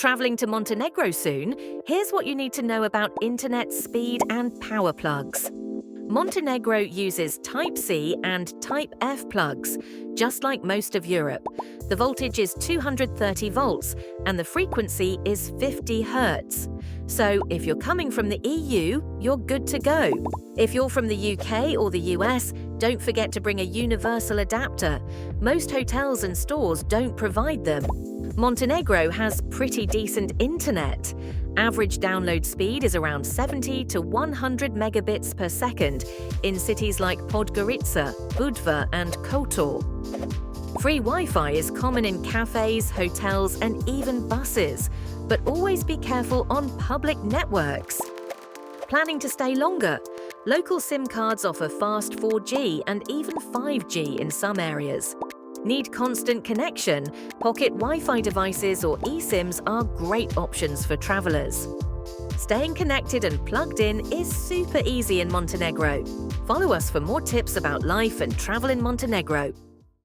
Traveling to Montenegro soon? Here's what you need to know about internet speed and power plugs. Montenegro uses Type-C and Type-F plugs, just like most of Europe. The voltage is 230 volts and the frequency is 50 Hz. So if you're coming from the EU, you're good to go. If you're from the UK or the US, don't forget to bring a universal adapter. Most hotels and stores don't provide them. Montenegro has pretty decent internet. Average download speed is around 70 to 100 megabits per second in cities like Podgorica, Budva, and Kotor. Free Wi-Fi is common in cafes, hotels, and even buses, but always be careful on public networks. Planning to stay longer? Local SIM cards offer fast 4G and even 5G in some areas. Need constant connection? Pocket Wi-Fi devices or eSIMs are great options for travelers. Staying connected and plugged in is super easy in Montenegro. Follow us for more tips about life and travel in Montenegro.